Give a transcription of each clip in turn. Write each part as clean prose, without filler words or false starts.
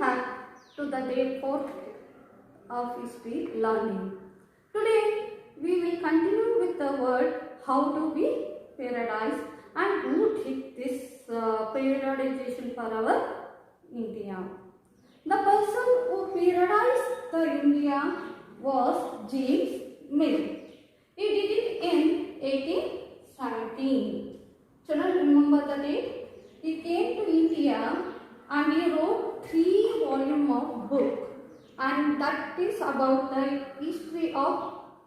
back to the day 4 of history learning. Today we will continue with the word how to be periodized and who did this periodization for our India. The person who periodized the India was James Mill. He did it in 1817. Children, remember the date? He came to India and he wrote 3 volumes of book, and that is about the history of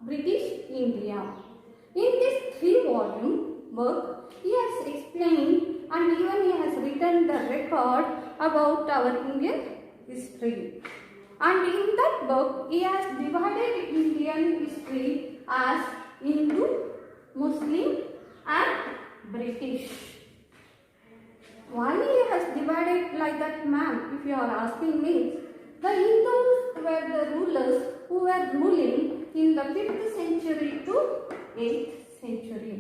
British India. In this 3-volume book, he has explained and even he has written the record about our Indian history. And in that book, he has divided Indian history as Hindu, Muslim and British. Why he has divided like that, ma'am, if you are asking me? The Hindus were the rulers who were ruling in the 5th century to 8th century.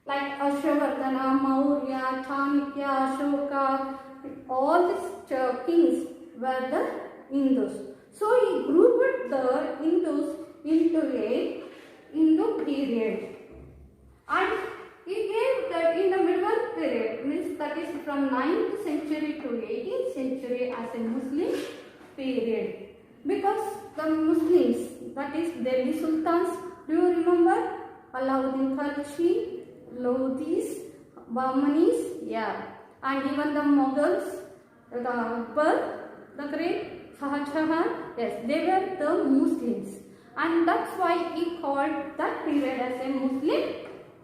Like Ashovardhana, Maurya, Chanakya, Ashoka, all these kings were the Hindus. So he grouped the Hindus into a Hindu period. And he gave that in the middle period, means that is from 9th century to 18th century as a Muslim period. Because the Muslims, that is Delhi Sultans, do you remember? Alauddin Khalji, Lodhis, Bahmanis, yeah. And even the Mughals, the Akbar, the great Shah Jahan, yes, they were the Muslims. And that's why he called that period as a Muslim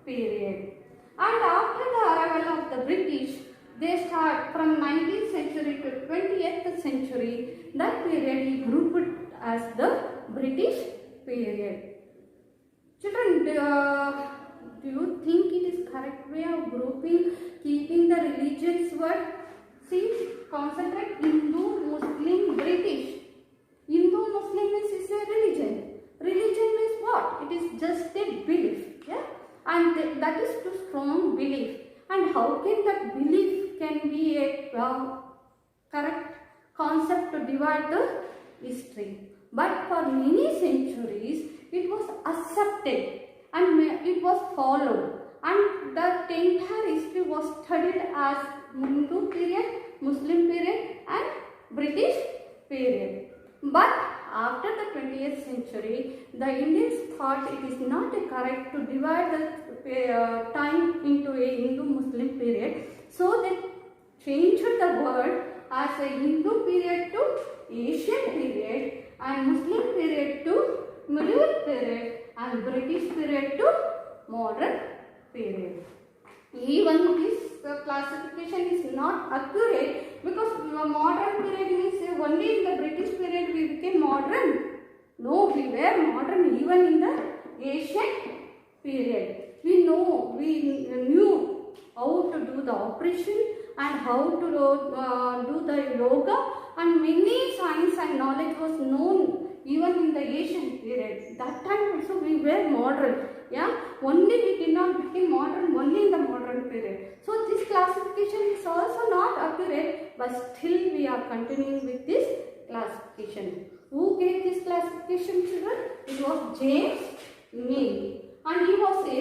period. And after the arrival of the British, they start from 19th century to 20th century. That period he grouped as the British period. Children, do you think it is correct way of grouping, keeping the religions word? See, concentrate Hindu, Muslim, British. Hindu, Muslim is a religion. Religion means what? It is just a belief. Yeah? And that is too strong belief. And how can that belief can be a correct concept to divide the history? But for many centuries, it was accepted and it was followed. And the entire history was studied as Hindu period, Muslim period and British period. But after the 20th century, the Indians thought it is not correct to divide the time into a Hindu-Muslim period. So they changed the word as a Hindu period to Asian period and Muslim period to medieval period and British period to modern period. Even this classification is not accurate because modern period means only in the British period we became modern. No, we were modern even in the Asian period. We knew how to do the operation and how to do the yoga, and many science and knowledge was known even in the Asian period. That time also we were modern. Yeah, only we did not become modern only in the modern period. So this classification is also not accurate, but still we are continuing with this classification. Who gave this classification, children? It was James Mill, and he was a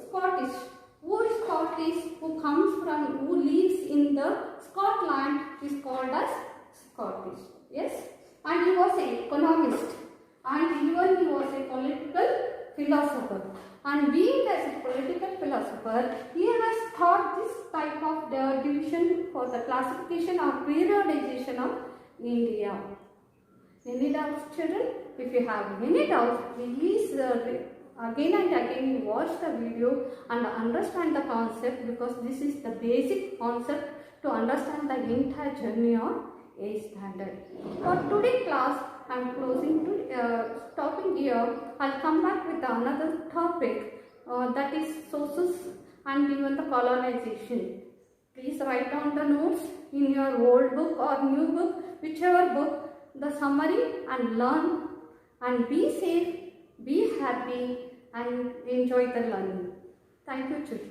Scottish. Who is Scottish? Who comes from, who lives in the Scotland is called as Scottish. Yes, and he was an economist, and even he was a political philosopher. And being as a political philosopher, he has taught this type of division for the classification or periodization of India. Any doubts, children? If you have any doubts, please again and again watch the video and understand the concept, because this is the basic concept to understand the entire journey on 8th standard. For today's class, I am stopping here. I'll come back with another topic that is sources and even the colonization. Please write down the notes in your old book or new book, whichever book, the summary, and learn and be safe, be happy and enjoy the learning. Thank you, children.